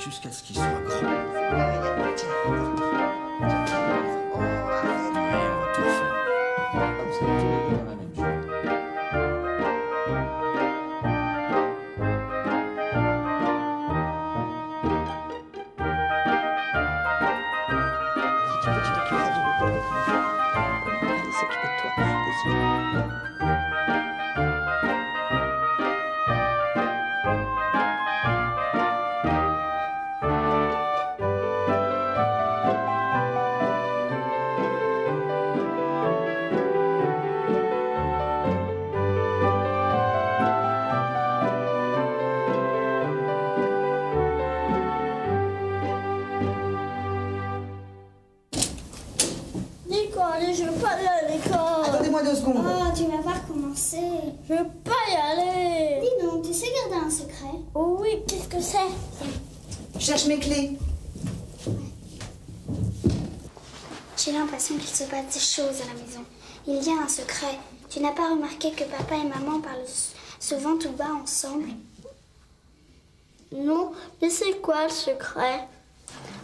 jusqu'à ce qu'il soit grand. Oh, arrête. Oui, on va tout faire. Comme ça, tous les deux dans la même journée. Tu t'occuperas du bébé. Allez, s'occuper de toi. Désolé. Nico, allez, je veux pas aller à l'école. Attendez-moi 2 secondes. Ah, tu vas pas recommencer. Je veux pas y aller. Dis donc, tu sais garder un secret? Oh oui, qu'est-ce que c'est? Je cherche mes clés. J'ai l'impression qu'il se passe des choses à la maison. Il y a un secret. Tu n'as pas remarqué que papa et maman parlent souvent tout bas ensemble? Non, mais c'est quoi le secret?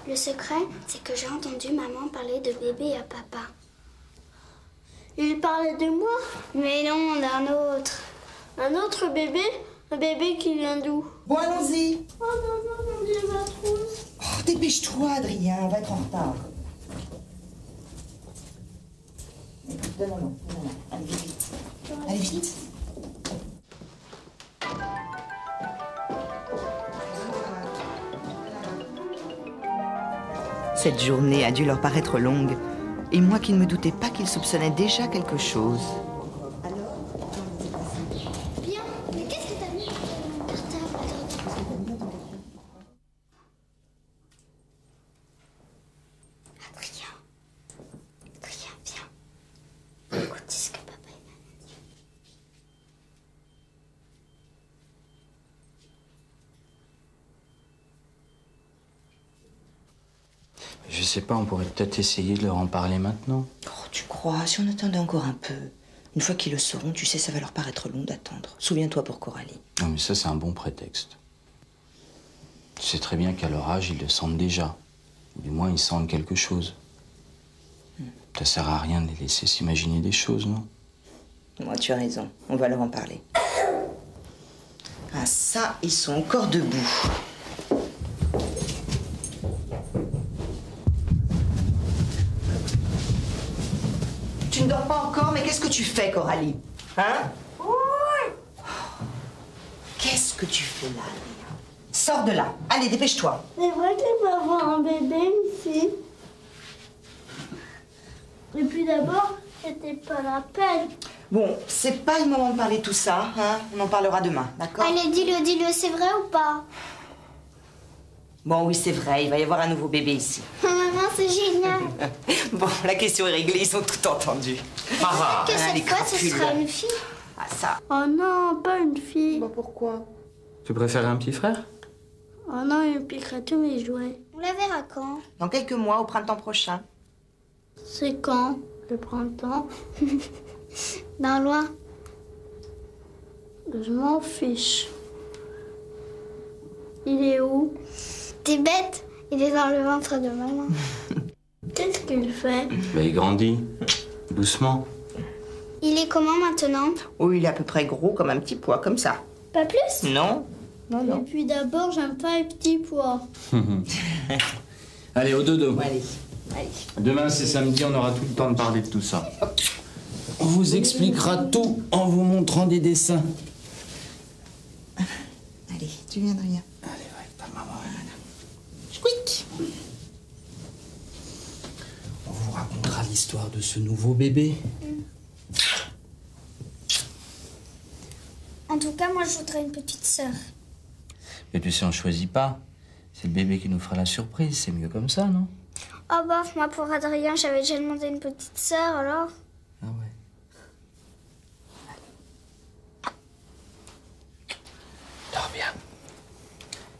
Le secret, c'est que j'ai entendu maman parler de bébé à papa. Il parlait de moi? Mais non, d'un autre. Un autre bébé? Un bébé qui vient d'où? Bon, allons-y. Oh non, non, mon Dieu, ma trousse. Oh, dépêche-toi, Adrien, on va être en retard. Donne-moi. Allez, vite. Allez, vite. Cette journée a dû leur paraître longue, et moi qui ne me doutais pas qu'ils soupçonnaient déjà quelque chose. Bien, mais qu'est-ce que t'as mis sur mon portable? Adrien, viens. Écoute ce que papa et maman disent. Je sais pas, on pourrait peut-être essayer de leur en parler maintenant. Oh, tu crois, si on attendait encore un peu. Une fois qu'ils le sauront, tu sais, ça va leur paraître long d'attendre. Souviens-toi pour Coralie. Non, mais ça, c'est un bon prétexte. Tu sais très bien qu'à leur âge, ils le sentent déjà. Du moins, ils sentent quelque chose. Ça sert à rien de les laisser s'imaginer des choses, non? Moi, tu as raison. On va leur en parler. Ah, ça, ils sont encore debout. Tu ne dors pas encore, mais qu'est-ce que tu fais, Coralie? Hein? Oui. Qu'est-ce que tu fais là, Adrien? Sors de là. Allez, dépêche-toi. C'est vrai qu'il va avoir un bébé ici. Et puis d'abord, c'était pas la peine. Bon, c'est pas le moment de parler de tout ça, hein? On en parlera demain, d'accord? Allez, dis-le, c'est vrai ou pas? Bon, oui, c'est vrai, il va y avoir un nouveau bébé ici. Maman, c'est génial. Bon, la question est réglée, ils ont tout entendu. Que les cette fois, ce crapules. sera une fille. Ah, ça. Oh non, pas une fille. Bah, pourquoi? Tu préfères un petit frère? Oh non, il piquerait tous mes jouets. On la verra quand? Dans quelques mois, au printemps prochain. C'est quand? Le printemps? Dans loin. Je m'en fiche. Il est où? T'es bête, il est dans le ventre de maman. Qu'est-ce qu'il fait? Bah, il grandit. Doucement. Il est comment maintenant? Oh, il est à peu près gros comme un petit pois, comme ça. Pas plus? Non? Non, Et non. puis d'abord, j'aime pas les petits pois. Allez, au dodo. Bon, allez. Allez. Demain, c'est samedi, on aura tout le temps de parler de tout ça. On vous expliquera tout en vous montrant des dessins. Allez, tu viens, Adrien. Allez, avec ta maman. Squeak. On vous racontera l'histoire de ce nouveau bébé. En tout cas, moi, je voudrais une petite sœur. Mais tu sais, on choisit pas. C'est le bébé qui nous fera la surprise. C'est mieux comme ça, non? Oh bof, moi pour Adrien, j'avais déjà demandé une petite sœur, alors. Ah ouais. Dors bien.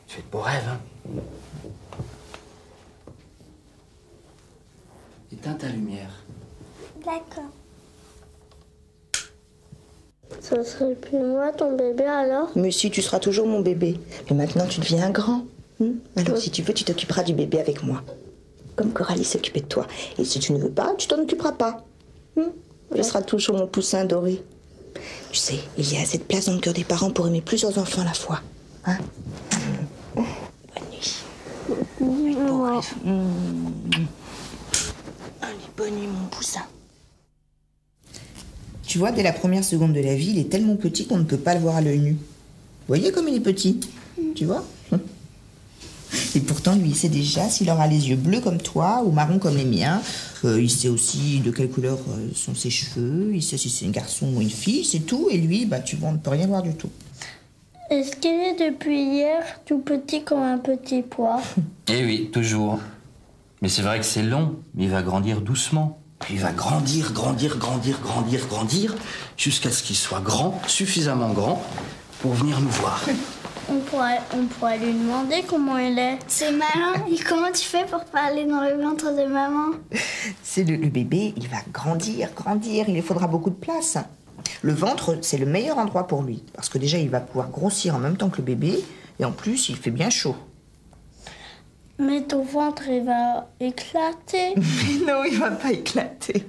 Tu fais de beaux rêves, hein? Éteins ta lumière. D'accord. Ça serait plus moi, ton bébé, alors? Mais si, tu seras toujours mon bébé. Mais maintenant, tu deviens grand. Alors, si tu veux, tu t'occuperas du bébé avec moi. Comme Coralie s'occupait de toi. Et si tu ne veux pas, tu t'en occuperas pas. Il sera toujours mon poussin doré. Tu sais, il y a assez de place dans le cœur des parents pour aimer plusieurs enfants à la fois. Hein? Bonne nuit. Bon, rêve. Allez, bonne nuit, mon poussin. Tu vois, dès la première seconde de la vie, il est tellement petit qu'on ne peut pas le voir à l'œil nu. Vous voyez comme il est petit? Tu vois? Et pourtant, lui, il sait déjà s'il aura les yeux bleus comme toi ou marron comme les miens. Il sait aussi de quelle couleur sont ses cheveux. Il sait si c'est un garçon ou une fille, c'est tout. Et lui, bah, tu vois, on ne peut rien voir du tout. Est-ce qu'il est depuis hier tout petit comme un petit pois? Eh oui, toujours. Mais c'est vrai que c'est long, mais il va grandir doucement. Il va grandir, jusqu'à ce qu'il soit grand, suffisamment grand, pour venir nous voir. On pourrait lui demander comment il est. C'est malin. Et comment tu fais pour parler dans le ventre de maman? C'est le bébé, il va grandir. Il lui faudra beaucoup de place. Le ventre, c'est le meilleur endroit pour lui. Parce que déjà, il va pouvoir grossir en même temps que le bébé. Et en plus, il fait bien chaud. Mais ton ventre, il va éclater. Non, il va pas éclater.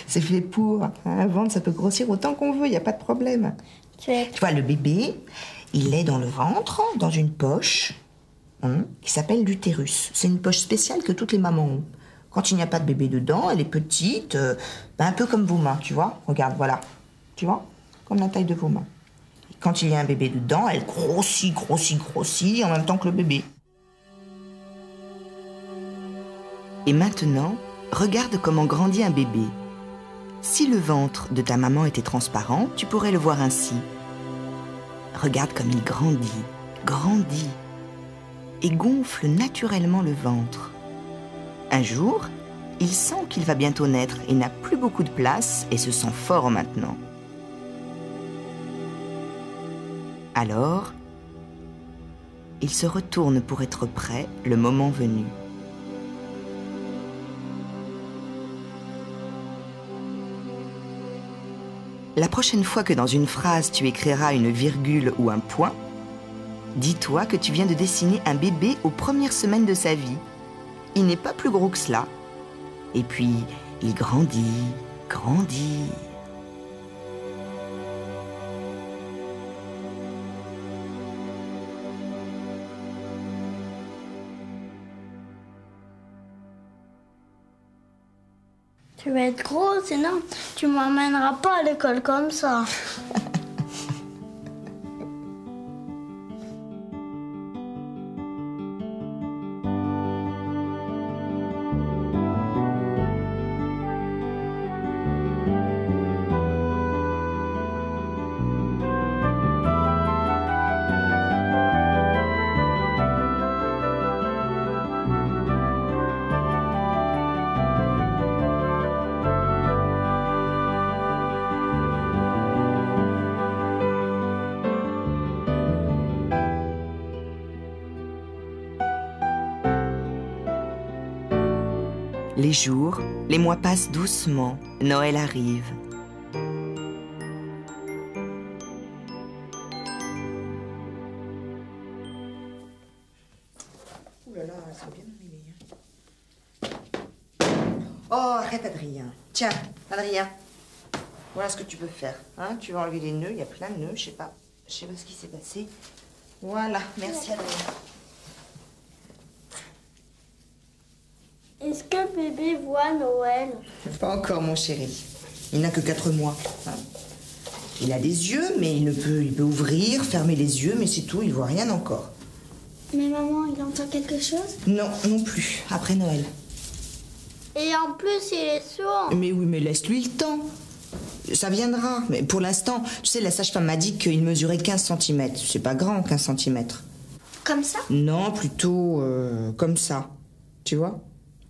C'est fait pour. Un ventre, ça peut grossir autant qu'on veut, il n'y a pas de problème. Tu vois, le bébé, il est dans le ventre, dans une poche, qui s'appelle l'utérus. C'est une poche spéciale que toutes les mamans ont. Quand il n'y a pas de bébé dedans, elle est petite, un peu comme vos mains, tu vois. Regarde, voilà. Tu vois? Comme la taille de vos mains. Et quand il y a un bébé dedans, elle grossit en même temps que le bébé. Et maintenant, regarde comment grandit un bébé. Si le ventre de ta maman était transparent, tu pourrais le voir ainsi. Regarde comme il grandit, et gonfle naturellement le ventre. Un jour, il sent qu'il va bientôt naître et n'a plus beaucoup de place et se sent fort maintenant. Alors, il se retourne pour être prêt le moment venu. La prochaine fois que dans une phrase tu écriras une virgule ou un point, dis-toi que tu viens de dessiner un bébé aux premières semaines de sa vie. Il n'est pas plus gros que cela. Et puis, il grandit. Tu vas être gros, sinon tu m'emmèneras pas à l'école comme ça. Les jours, les mois passent doucement, Noël arrive. Ouh là là, c'est bien emmêlé. Oh, arrête Adrien. Tiens, Adrien, voilà ce que tu peux faire. Hein, tu vas enlever les nœuds, il y a plein de nœuds, je sais pas ce qui s'est passé. Voilà, merci Adrien. Est-ce que bébé voit Noël? Pas encore, mon chéri. Il n'a que 4 mois. Il a des yeux, mais il peut ouvrir, fermer les yeux, mais c'est tout, il voit rien encore. Mais maman, il entend quelque chose? Non, non plus. Après Noël. Et en plus, il est sourd. Mais oui, mais laisse-lui le temps. Ça viendra. Mais pour l'instant, tu sais, la sage-femme m'a dit qu'il mesurait 15 cm. C'est pas grand, 15 cm. Comme ça? Non, plutôt comme ça. Tu vois?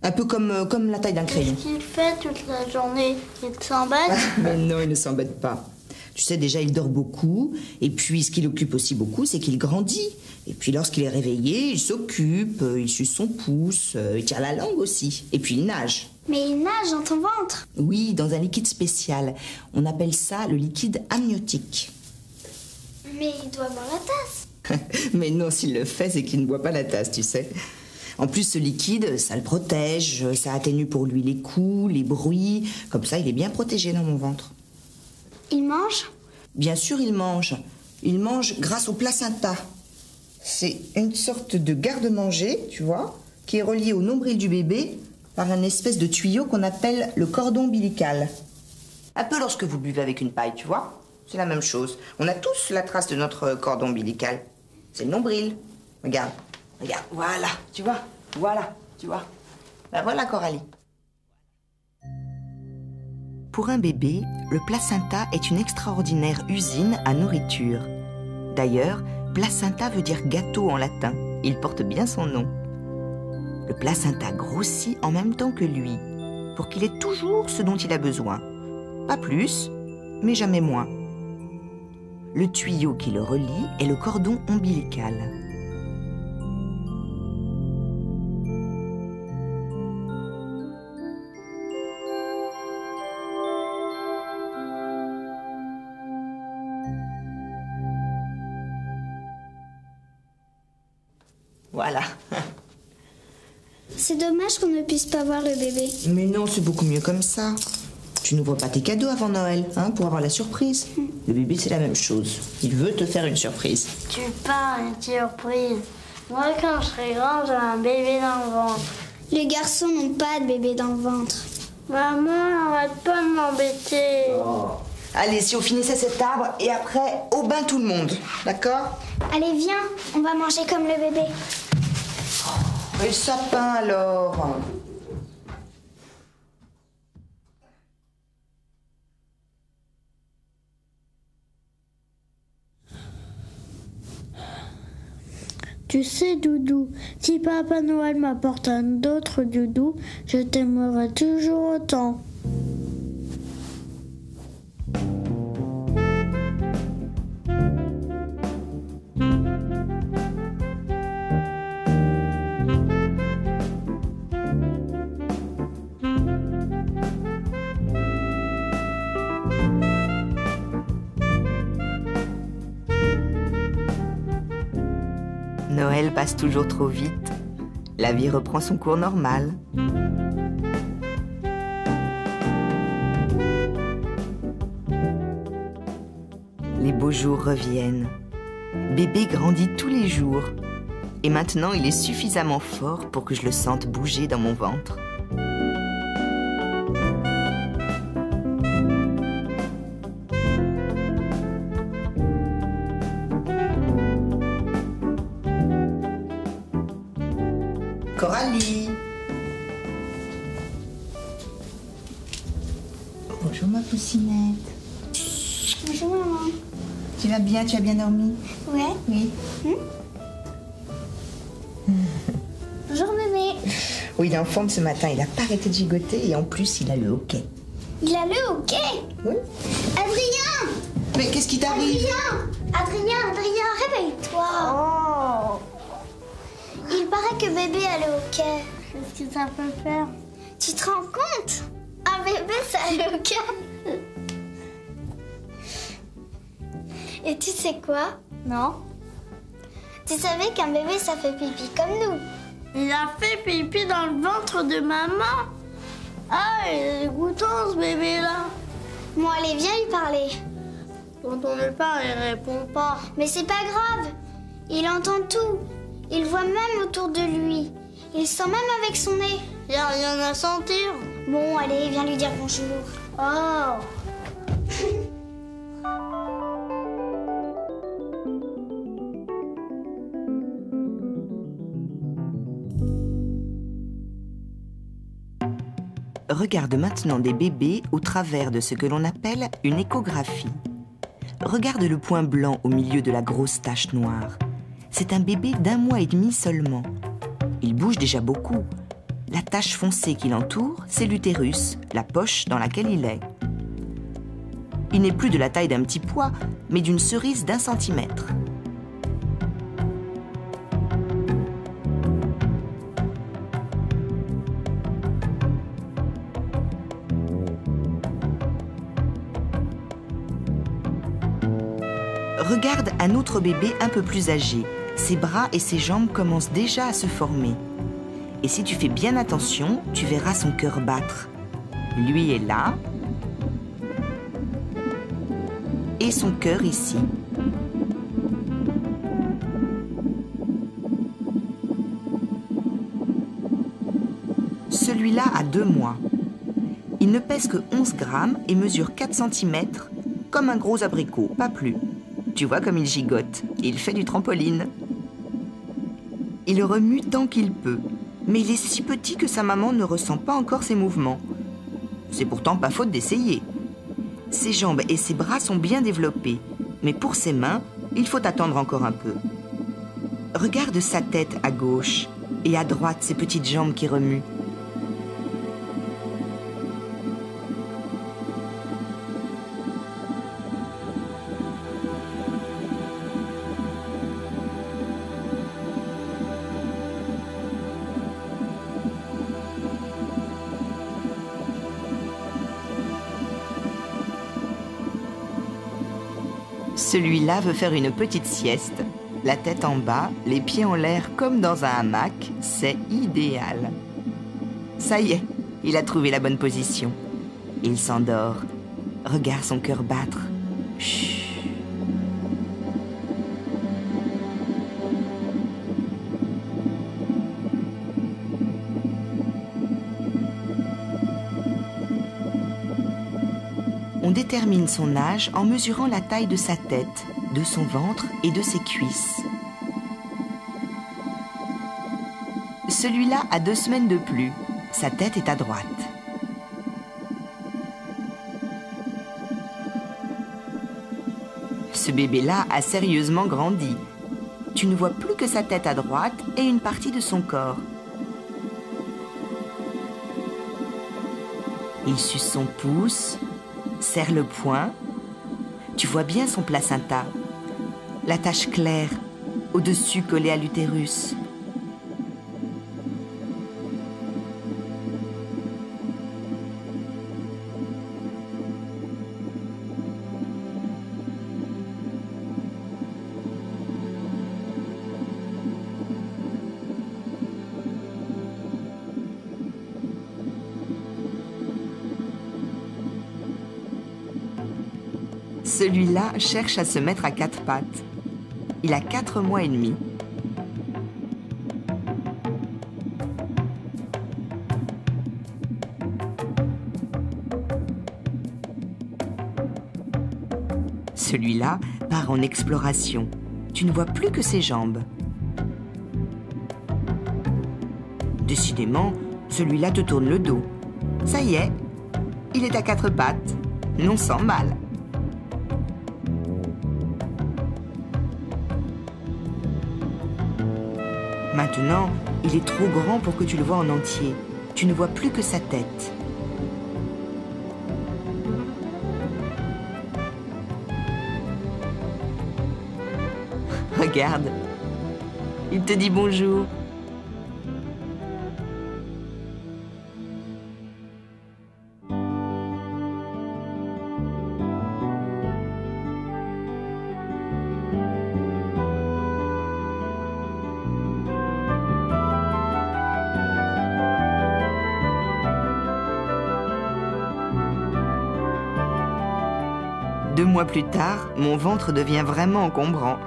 Un peu comme la taille d'un crayon. Qu'est-ce qu'il fait toute la journée? Il s'embête? Mais non, il ne s'embête pas. Tu sais, déjà, il dort beaucoup. Et puis, ce qui l'occupe aussi beaucoup, c'est qu'il grandit. Et puis, lorsqu'il est réveillé, il s'occupe, il suce son pouce, il tire la langue aussi. Et puis, il nage. Mais il nage dans ton ventre? Oui, dans un liquide spécial. On appelle ça le liquide amniotique. Mais il doit boire la tasse. Mais non, s'il le fait, c'est qu'il ne boit pas la tasse, tu sais. En plus, ce liquide, ça le protège, ça atténue pour lui les coups, les bruits. Comme ça, il est bien protégé dans mon ventre. Il mange? Bien sûr, il mange. Il mange grâce au placenta. C'est une sorte de garde-manger, tu vois, qui est relié au nombril du bébé par une espèce de tuyau qu'on appelle le cordon ombilical. Un peu lorsque vous buvez avec une paille, tu vois. C'est la même chose. On a tous la trace de notre cordon ombilical. C'est le nombril. Regarde, regarde, voilà, tu vois, voilà, tu vois. Ben voilà, Coralie. Pour un bébé, le placenta est une extraordinaire usine à nourriture. D'ailleurs, placenta veut dire gâteau en latin. Il porte bien son nom. Le placenta grossit en même temps que lui, pour qu'il ait toujours ce dont il a besoin. Pas plus, mais jamais moins. Le tuyau qui le relie est le cordon ombilical. Voilà. C'est dommage qu'on ne puisse pas voir le bébé. Mais non, c'est beaucoup mieux comme ça. Tu n'ouvres pas tes cadeaux avant Noël, hein, pour avoir la surprise. Le bébé, c'est la même chose. Il veut te faire une surprise. Tu parles une surprise. Moi, quand je serai grand, j'ai un bébé dans le ventre. Les garçons n'ont pas de bébé dans le ventre. Maman, arrête pas de m'embêter. Oh. Allez, si on finissait cet arbre, et après, au bain tout le monde. D'accord? Allez, viens, on va manger comme le bébé. Et le sapin, alors? Tu sais, Doudou, si Papa Noël m'apporte un autre doudou, je t'aimerai toujours autant. Noël passe toujours trop vite. La vie reprend son cours normal. Les beaux jours reviennent. Bébé grandit tous les jours. Et maintenant, il est suffisamment fort pour que je le sente bouger dans mon ventre. Coralie. Bonjour ma poussinette. Bonjour, maman. Tu vas bien? Tu as bien dormi? Ouais. Oui. Bonjour, bébé. Oui, il est en forme ce matin. Il n'a pas arrêté de gigoter et en plus, il a le hockey. Il a le hockey. Oui. Adrien! Mais qu'est-ce qui t'arrive? Adrien, réveille-toi. Oh! Il paraît que bébé a le hockey. Qu'est-ce que ça peut faire? Tu te rends compte? Un bébé, ça a le hockey. Et tu sais quoi? Non. Tu savais qu'un bébé, ça fait pipi comme nous? Il a fait pipi dans le ventre de maman. Ah, il est dégoûtant ce bébé-là. Bon, allez, viens lui parler. Quand on lui parle, il répond pas. Mais c'est pas grave. Il entend tout. Il voit même autour de lui. Il sent même avec son nez. Il n'y a rien à sentir. Bon, allez, viens lui dire bonjour. Oh! Regarde maintenant des bébés au travers de ce que l'on appelle une échographie. Regarde le point blanc au milieu de la grosse tache noire. C'est un bébé d'1 mois et demi seulement. Il bouge déjà beaucoup. La tache foncée qui l'entoure, c'est l'utérus, la poche dans laquelle il est. Il n'est plus de la taille d'un petit pois, mais d'une cerise d'1 centimètre. Regarde un autre bébé un peu plus âgé. Ses bras et ses jambes commencent déjà à se former. Et si tu fais bien attention, tu verras son cœur battre. Lui est là. Et son cœur ici. Celui-là a 2 mois. Il ne pèse que 11 grammes et mesure 4 cm, comme un gros abricot, pas plus. Tu vois comme il gigote, il fait du trampoline. Il remue tant qu'il peut, mais il est si petit que sa maman ne ressent pas encore ses mouvements. C'est pourtant pas faute d'essayer. Ses jambes et ses bras sont bien développés, mais pour ses mains, il faut attendre encore un peu. Regarde sa tête à gauche et à droite ses petites jambes qui remuent. Celui-là veut faire une petite sieste. La tête en bas, les pieds en l'air comme dans un hamac, c'est idéal. Ça y est, il a trouvé la bonne position. Il s'endort. Regarde son cœur battre. Chut. On détermine son âge en mesurant la taille de sa tête, de son ventre et de ses cuisses. Celui-là a 2 semaines de plus. Sa tête est à droite. Ce bébé-là a sérieusement grandi. Tu ne vois plus que sa tête à droite et une partie de son corps. Il suce son pouce, serre le poing. Tu vois bien son placenta, la tache claire, au-dessus collée à l'utérus. Celui-là cherche à se mettre à 4 pattes. Il a 4 mois et demi. Celui-là part en exploration. Tu ne vois plus que ses jambes. Décidément, celui-là te tourne le dos. Ça y est, il est à 4 pattes, non sans mal. Maintenant, il est trop grand pour que tu le vois en entier. Tu ne vois plus que sa tête. Regarde, il te dit bonjour. Deux mois plus tard, mon ventre devient vraiment encombrant.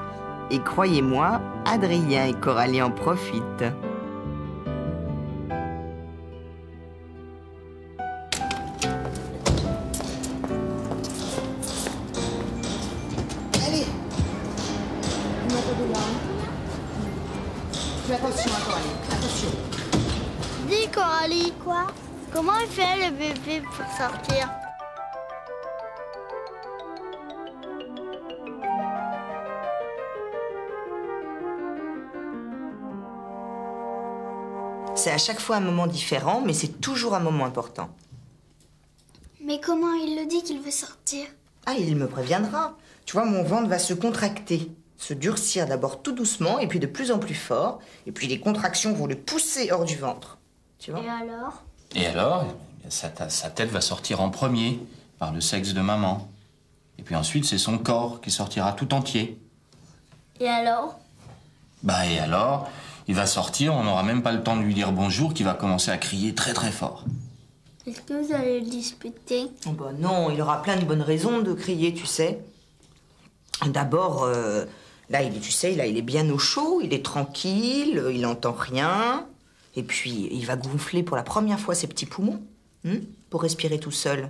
Et croyez-moi, Adrien et Coralie en profitent. Allez. Fais attention à Coralie, attention. Dis Coralie, quoi? Comment il fait le bébé pour sortir? C'est à chaque fois un moment différent, mais c'est toujours un moment important. Mais comment il le dit qu'il veut sortir? Ah, il me préviendra. Tu vois, mon ventre va se contracter, se durcir d'abord tout doucement, et puis de plus en plus fort. Et puis les contractions vont le pousser hors du ventre. Tu vois? Et alors, sa tête va sortir en premier, par le sexe de maman. Et puis ensuite, c'est son corps qui sortira tout entier. Et alors? Bah et alors, il va sortir, on n'aura même pas le temps de lui dire bonjour, qu'il va commencer à crier très très fort. Est-ce que vous allez le disputer? Oh bah non, il aura plein de bonnes raisons de crier, tu sais. D'abord, là, tu sais, là, il est bien au chaud, il est tranquille, il n'entend rien. Et puis, il va gonfler pour la première fois ses petits poumons, pour respirer tout seul.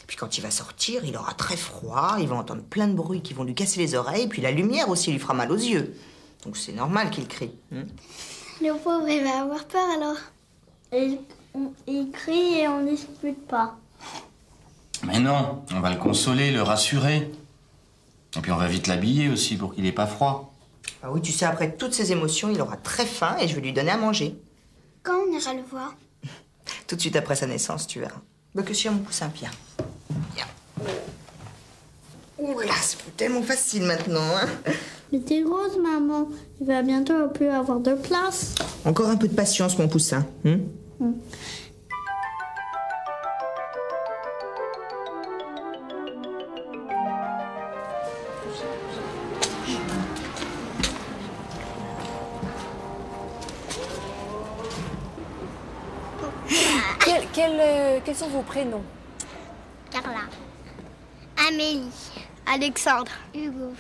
Et puis, quand il va sortir, il aura très froid, il va entendre plein de bruits qui vont lui casser les oreilles, et puis la lumière aussi lui fera mal aux yeux. Donc, c'est normal qu'il crie. Le pauvre, il va avoir peur alors. Il crie et on ne dispute pas. Mais non, on va le consoler, le rassurer. Et puis on va vite l'habiller aussi pour qu'il n'ait pas froid. Ah oui, tu sais, après toutes ces émotions, il aura très faim et je vais lui donner à manger. Quand on ira le voir? Tout de suite après sa naissance, tu verras. Bah que sur mon coussin, viens. Viens. Ouh là, c'est plus tellement facile maintenant, hein. Mais t'es grosse, maman. Il va bientôt plus avoir de place. Encore un peu de patience, mon poussin. Quels sont vos prénoms? Carla. Amélie. Alexandre. Hugo.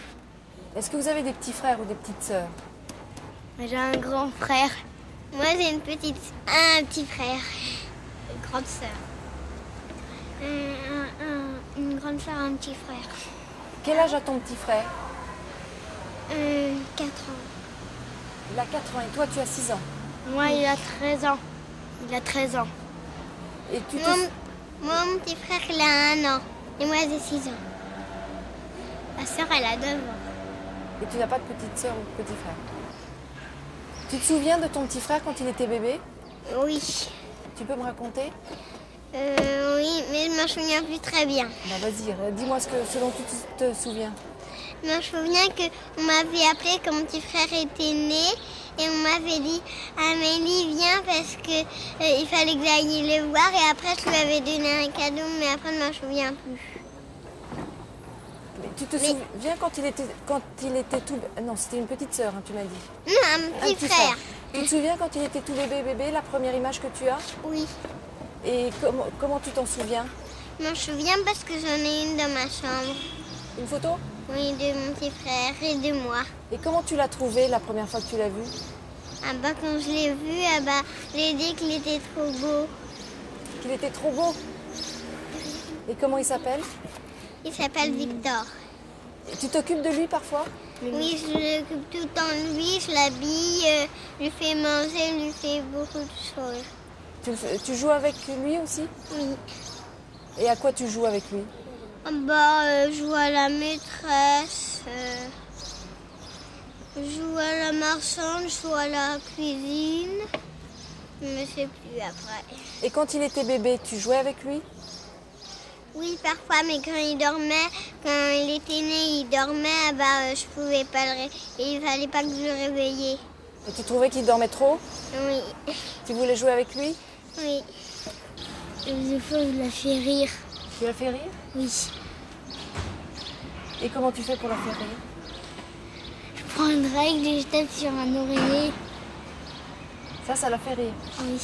Est-ce que vous avez des petits frères ou des petites sœurs? J'ai un grand frère. Moi, j'ai un petit frère. Une grande sœur. Une grande sœur, un petit frère. Quel âge a ton petit frère? 4 ans. Il a 4 ans et toi tu as 6 ans. Moi, il a 13 ans. Il a 13 ans. Et tu te... Moi, mon petit frère, il a 1 an. Et moi, j'ai 6 ans. Ma sœur, elle a 9 ans. Et tu n'as pas de petite sœur ou de petit frère? Tu te souviens de ton petit frère quand il était bébé? Oui. Tu peux me raconter? Oui, mais je ne me souviens plus très bien. Bah vas-y, dis-moi ce dont tu te souviens. Je me souviens qu'on m'avait appelé quand mon petit frère était né et on m'avait dit « Amélie, viens parce que il fallait que j'aille le voir » et après je lui avais donné un cadeau mais après je ne me souviens plus. Mais tu te souviens quand il était tout... Non, c'était une petite sœur, hein, tu m'as dit. Non, un petit frère. Tu te souviens quand il était tout bébé, la première image que tu as? Oui. Et comment tu t'en souviens? Je m'en souviens parce que j'en ai une dans ma chambre. Une photo? Oui, de mon petit frère et de moi. Et comment tu l'as trouvé la première fois que tu l'as vu? Ah bah quand je l'ai vu, j'ai dit qu'il était trop beau. Qu'il était trop beau? Et comment il s'appelle? Il s'appelle Victor. Et tu t'occupes de lui parfois? Oui, je l'occupe tout le temps de lui, je l'habille, je lui fais manger, je lui fais beaucoup de choses. Tu joues avec lui aussi? Oui. Et à quoi tu joues avec lui? Je joue à la maîtresse, je joue à la marchande, je joue à la cuisine, je ne sais plus après. Et quand il était bébé, tu jouais avec lui? Oui, parfois, mais quand il était né, il dormait, je pouvais pas le réveiller. Il fallait pas que je le réveillais. Et tu trouvais qu'il dormait trop? Oui. Tu voulais jouer avec lui? Oui. Et des fois, je la fais rire. Tu la fais rire? Oui. Et comment tu fais pour la faire rire? Je prends une règle et je tape sur un oreiller. Ça la fait rire? Oui.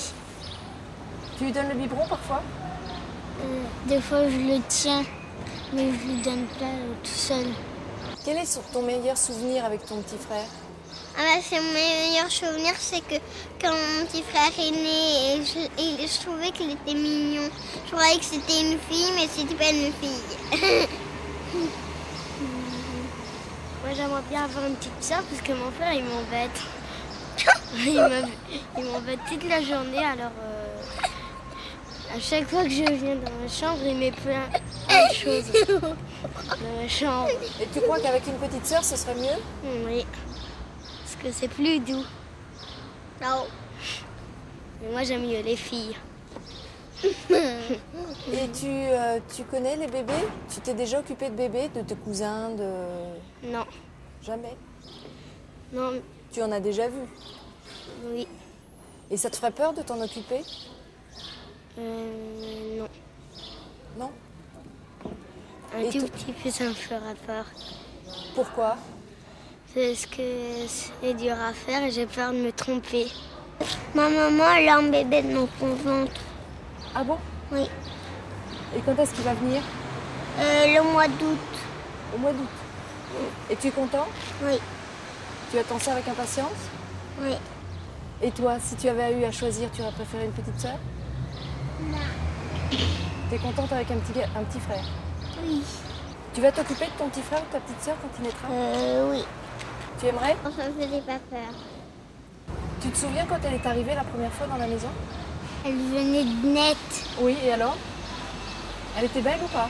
Tu lui donnes le biberon parfois? Des fois, je le tiens, mais je lui donne pas tout seul. Quel est ton meilleur souvenir avec ton petit frère? C'est mon meilleur souvenir, c'est que quand mon petit frère est né, je trouvais qu'il était mignon. Je croyais que c'était une fille, mais c'était pas une fille. Moi, j'aimerais bien avoir une petite soeur parce que mon frère, il m'embête. il m'embête toute la journée, alors à chaque fois que je viens dans ma chambre, il met plein de choses dans ma chambre. Et tu crois qu'avec une petite sœur, ce serait mieux? Oui. Parce que c'est plus doux. Non. Mais moi, j'aime mieux les filles. Et tu connais les bébés? Tu t'es déjà occupée de bébés, de tes cousins, de... Non. Jamais? Non. Tu en as déjà vu? Oui. Et ça te ferait peur de t'en occuper? Non. Non? Un tout petit peu, ça me fera peur. Pourquoi? parce que c'est dur à faire et j'ai peur de me tromper. Ma maman, elle a un bébé dans son ventre. Ah bon? Oui. Et quand est-ce qu'il va venir? Le mois d'août. Au mois d'août. Et tu es content? Oui. Tu attends ça avec impatience? Oui. Et toi, si tu avais eu à choisir, tu aurais préféré une petite sœur? Non. Tu es contente avec un petit frère? Oui. Tu vas t'occuper de ton petit frère ou de ta petite sœur quand il naîtra? Oui. Tu aimerais? Ça me faisait pas peur. Tu te souviens quand elle est arrivée la première fois dans la maison? Elle venait de naître. Oui, et alors? Elle était belle ou pas?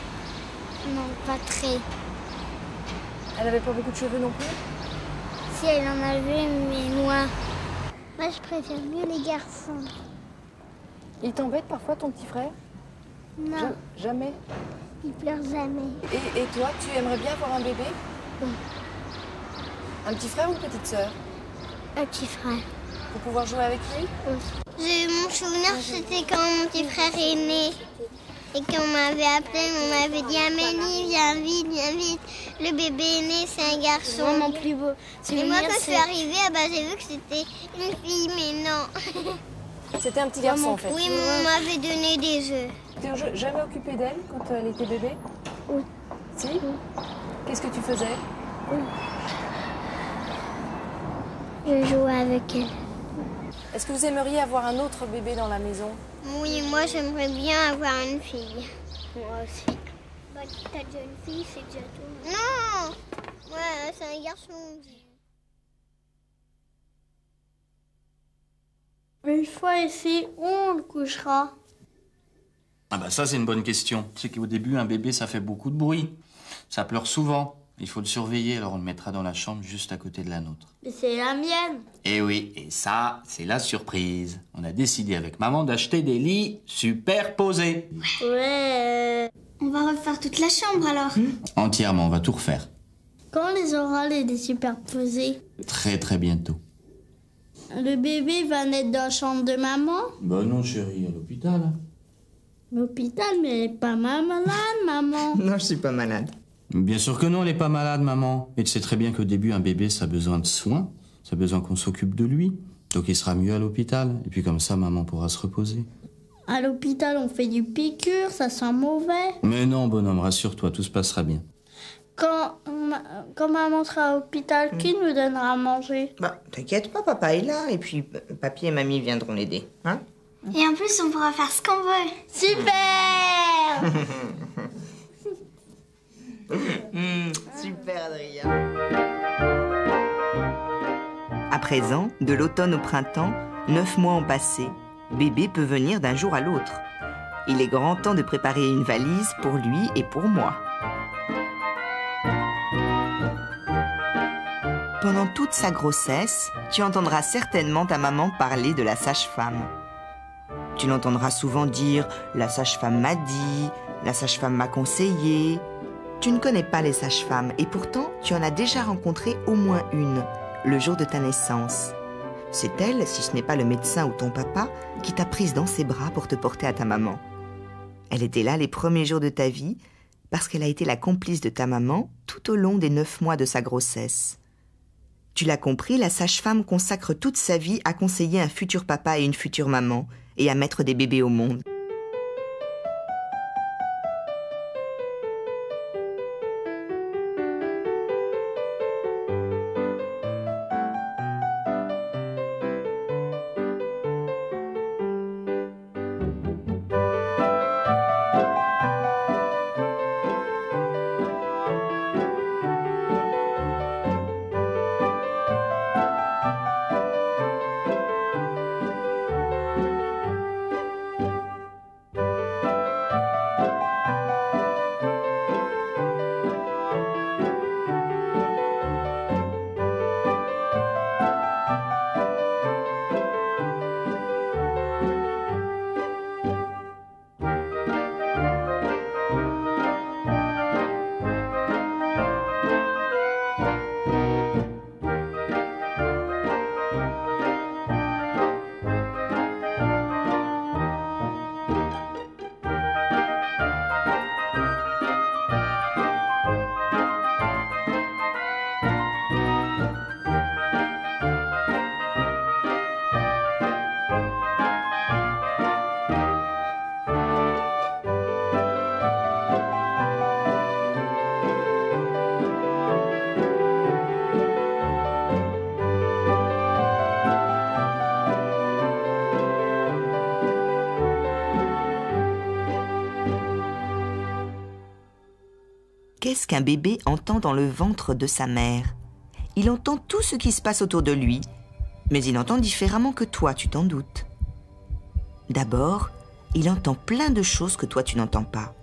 Non, pas très. Elle avait pas beaucoup de cheveux non plus? Si, elle en avait, mais moins. Moi, je préfère mieux les garçons. Il t'embête parfois ton petit frère? Non, Jamais. il pleure jamais. Et toi, tu aimerais bien avoir un bébé? Oui. Un petit frère ou une petite sœur? Un petit frère. Pour pouvoir jouer avec lui? Mon souvenir, c'était quand mon petit frère est né. Et qu'on m'avait appelé, on m'avait dit Amélie, viens vite, viens vite. Le bébé est né, c'est un garçon. Vraiment plus beau. Et moi, quand je suis arrivée, j'ai vu que c'était une fille, mais non. C'était un petit garçon en fait. Oui, mais on m'avait donné des œufs. Tu t'es jamais occupée d'elle quand elle était bébé? Oui. Si? Qu'est-ce que tu faisais? Je jouais avec elle. Est-ce que vous aimeriez avoir un autre bébé dans la maison? Oui, moi, j'aimerais bien avoir une fille. Moi aussi. Bah, t'as déjà une fille, c'est déjà tout. Non! Ouais, c'est un garçon. Une fois ici, où on le couchera? Ah bah ça, c'est une bonne question. Tu sais qu'au début, un bébé, ça fait beaucoup de bruit. Ça pleure souvent. Il faut le surveiller, alors on le mettra dans la chambre juste à côté de la nôtre. Mais c'est la mienne. Et oui, et ça, c'est la surprise. On a décidé avec maman d'acheter des lits superposés. Ouais. On va refaire toute la chambre alors. Entièrement, on va tout refaire. Quand on les aura les superposés? Très très bientôt. Le bébé va naître dans la chambre de maman? Bah non, chérie, à l'hôpital. L'hôpital, mais elle est pas malade, maman. Non, je suis pas malade. Bien sûr que non, elle est pas malade, maman. Et tu sais très bien qu'au début, un bébé, ça a besoin de soins. Ça a besoin qu'on s'occupe de lui. Donc il sera mieux à l'hôpital. Et puis comme ça, maman pourra se reposer. À l'hôpital, on fait du piqûre, ça sent mauvais. Mais non, bonhomme, rassure-toi, tout se passera bien. Quand maman sera à l'hôpital, qui nous donnera à manger? Bah, t'inquiète pas, papa est là. Et puis, papy et mamie viendront l'aider. Hein? Et en plus, on pourra faire ce qu'on veut. Super! Super, Adrien. À présent, de l'automne au printemps, 9 mois ont passé. Bébé peut venir d'un jour à l'autre. Il est grand temps de préparer une valise pour lui et pour moi. Pendant toute sa grossesse, tu entendras certainement ta maman parler de la sage-femme. Tu l'entendras souvent dire « la sage-femme m'a dit »,« la sage-femme m'a conseillé ». Tu ne connais pas les sages-femmes et pourtant tu en as déjà rencontré au moins une, le jour de ta naissance. C'est elle, si ce n'est pas le médecin ou ton papa, qui t'a prise dans ses bras pour te porter à ta maman. Elle était là les premiers jours de ta vie parce qu'elle a été la complice de ta maman tout au long des 9 mois de sa grossesse. Tu l'as compris, la sage-femme consacre toute sa vie à conseiller un futur papa et une future maman et à mettre des bébés au monde. Qu'est-ce qu'un bébé entend dans le ventre de sa mère? Il entend tout ce qui se passe autour de lui, mais il entend différemment que toi, tu t'en doutes. D'abord, il entend plein de choses que toi tu n'entends pas.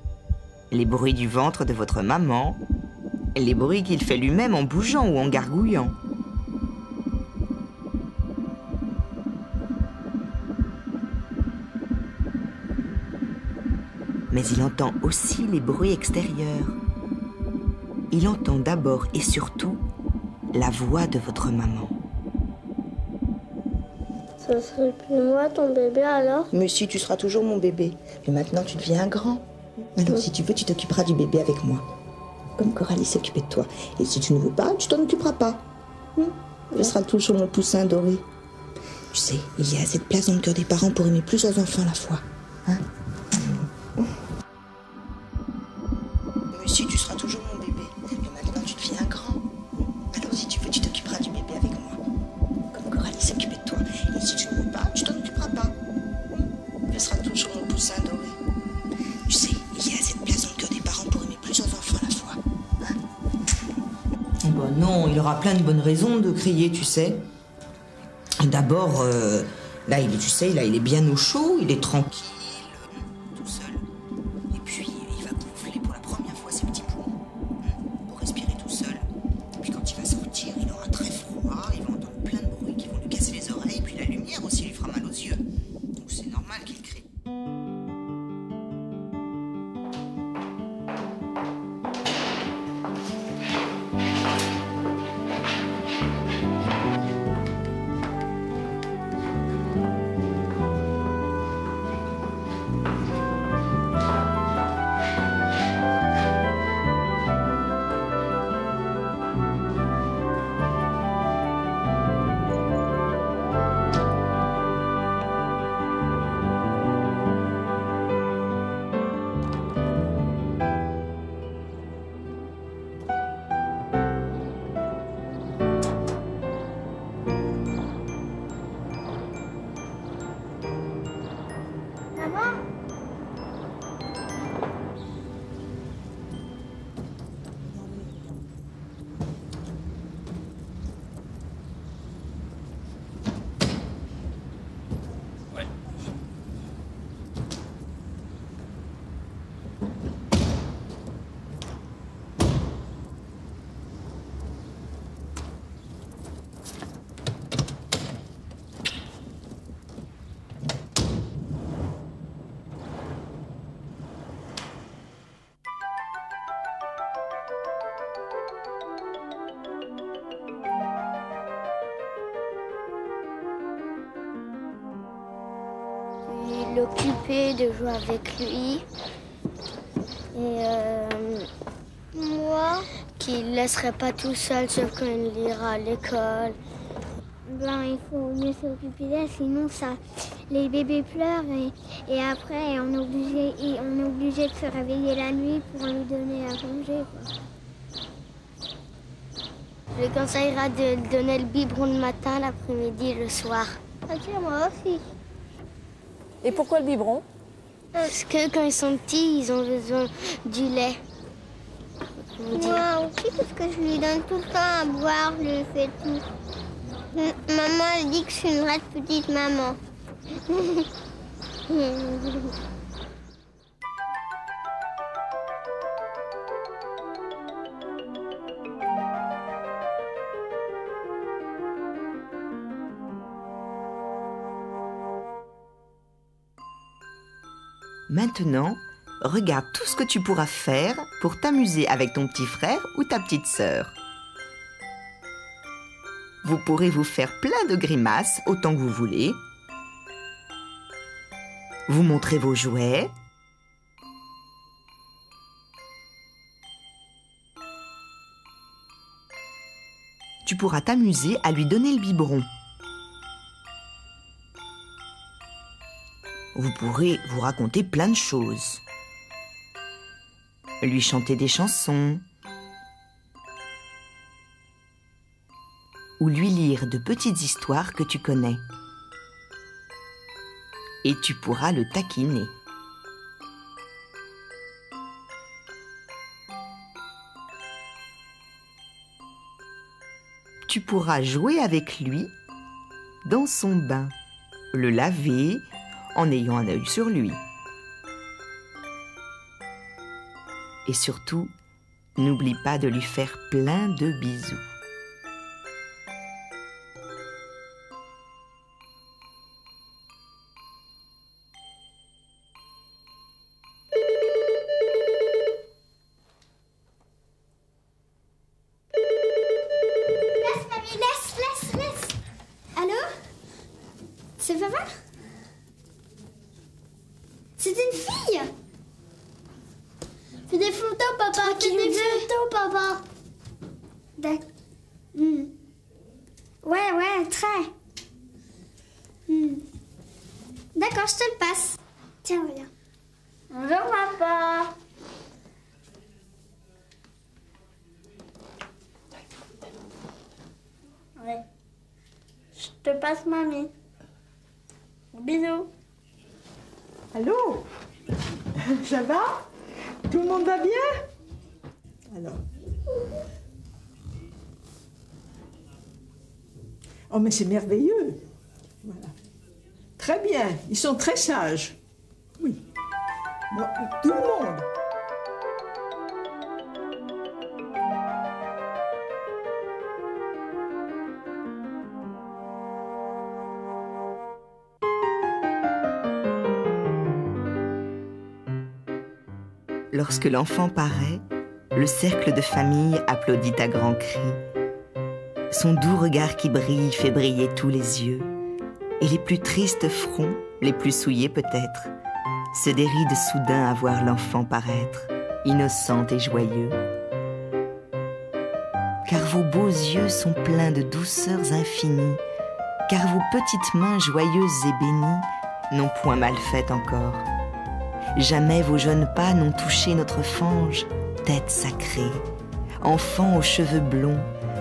Les bruits du ventre de votre maman, les bruits qu'il fait lui-même en bougeant ou en gargouillant. Mais il entend aussi les bruits extérieurs. Il entend d'abord et surtout la voix de votre maman. Ça serait plus moi, ton bébé, alors? Mais si, tu seras toujours mon bébé. Mais maintenant, tu deviens grand. Alors, si tu veux, tu t'occuperas du bébé avec moi. Comme Coralie s'occupait de toi. Et si tu ne veux pas, tu t'en occuperas pas. Ce sera toujours mon poussin doré. Tu sais, il y a assez de place dans le cœur des parents pour aimer plusieurs enfants à la fois. Hein? Mais si, tu seras toujours mon bébé. Mais maintenant, tu deviens grand. Alors, si tu veux, tu t'occuperas du bébé avec moi. Comme Coralie s'occupait de toi. Et si tu ne veux pas, tu t'en occuperas pas. Ce sera toujours mon poussin doré. Tu sais, il y a assez de place dans le cœur des parents pour aimer plusieurs enfants à la fois. Hein? Oh ben non, il aura plein de bonnes raisons de crier, tu sais. D'abord, là, tu sais, là, il est bien au chaud, il est tranquille, tout seul. Et puis, il va gonfler pour la première fois ses petits poumons pour respirer tout seul. Et puis, quand il va sortir, il aura très froid, il va entendre plein de bruits qui vont lui casser les oreilles, et puis la lumière aussi lui fera mal aux yeux. Donc, c'est normal qu'il crie. L'occuper de jouer avec lui. Et moi, qui ne laisserait pas tout seul sauf quand il ira à l'école. Ben, il faut mieux s'occuper d'elle, sinon ça, les bébés pleurent et après on est obligé de se réveiller la nuit pour lui donner à manger, quoi. Je lui conseillerais de lui donner le biberon le matin, l'après-midi, le soir. Ok, moi aussi. Et pourquoi le biberon? Parce que quand ils sont petits, ils ont besoin du lait. Moi aussi, parce que je lui donne tout le temps à boire, je lui fais tout. Maman, elle dit que je suis une vraie petite maman. Maintenant, regarde tout ce que tu pourras faire pour t'amuser avec ton petit frère ou ta petite sœur. Vous pourrez vous faire plein de grimaces autant que vous voulez. Vous montrez vos jouets. Tu pourras t'amuser à lui donner le biberon. Vous pourrez vous raconter plein de choses. Lui chanter des chansons. Ou lui lire de petites histoires que tu connais. Et tu pourras le taquiner. tu pourras jouer avec lui dans son bain, le laver en ayant un œil sur lui. Et surtout, n'oublie pas de lui faire plein de bisous. Laisse. Allô? C'est papa? C'est une fille? Fais des photos, papa. Fais des photos, papa. D'accord. Ouais, très. D'accord, je te le passe. Tiens, regarde. Bonjour, papa. Ouais. Je te passe mamie. Bisous. Allô? Ça va? Tout le monde va bien? Alors. Oh, mais c'est merveilleux. Voilà. Très bien. Ils sont très sages. Oui. Bon, tout le monde. Lorsque l'enfant paraît, le cercle de famille applaudit à grands cris. Son doux regard qui brille fait briller tous les yeux, et les plus tristes fronts, les plus souillés peut-être, se dérident soudain à voir l'enfant paraître, innocent et joyeux. Car vos beaux yeux sont pleins de douceurs infinies, car vos petites mains joyeuses et bénies n'ont point mal fait encore. Jamais vos jeunes pas n'ont touché notre fange, tête sacrée, enfant aux cheveux blonds,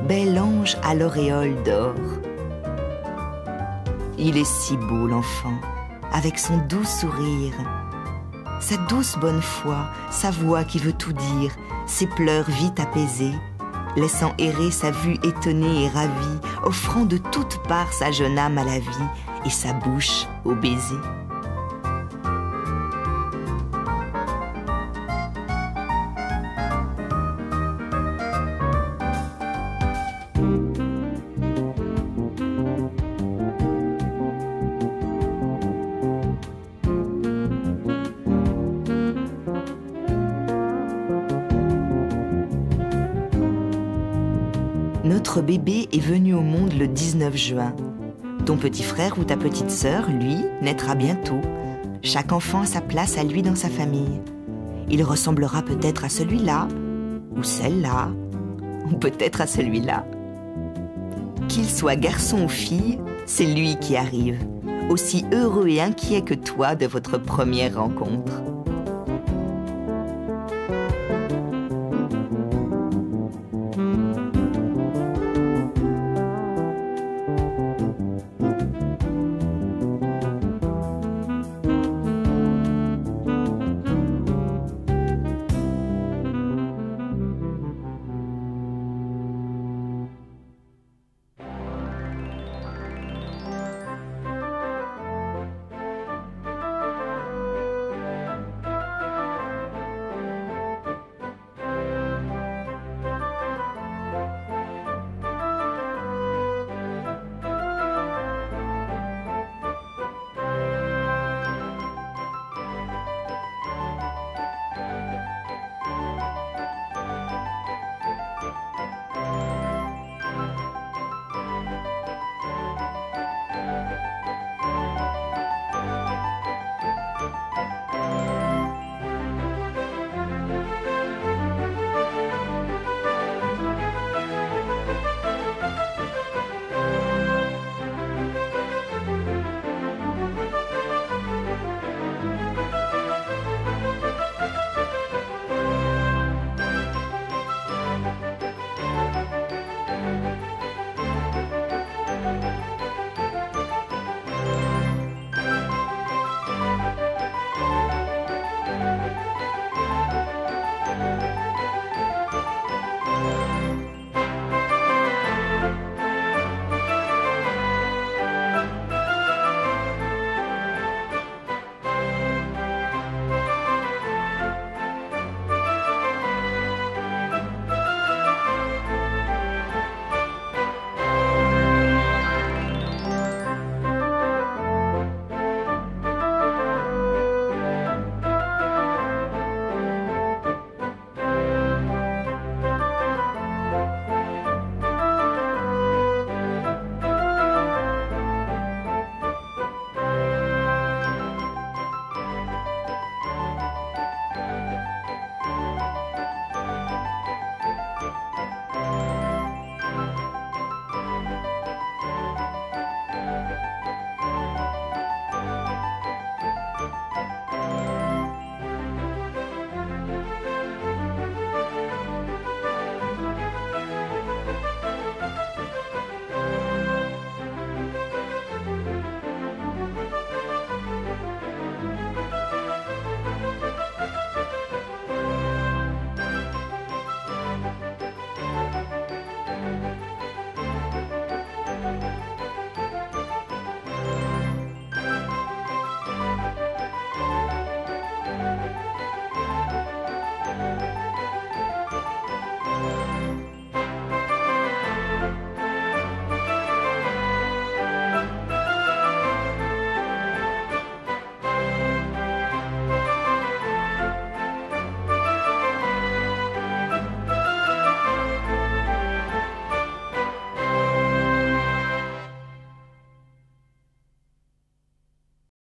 bel ange à l'auréole d'or. Il est si beau l'enfant, avec son doux sourire, sa douce bonne foi, sa voix qui veut tout dire, ses pleurs vite apaisés, laissant errer sa vue étonnée et ravie, offrant de toutes parts sa jeune âme à la vie et sa bouche au baiser. Notre bébé est venu au monde le 19 juin. Ton petit frère ou ta petite sœur, lui, naîtra bientôt. Chaque enfant a sa place à lui dans sa famille. Il ressemblera peut-être à celui-là, ou celle-là, ou peut-être à celui-là. Qu'il soit garçon ou fille, c'est lui qui arrive, aussi heureux et inquiet que toi de votre première rencontre.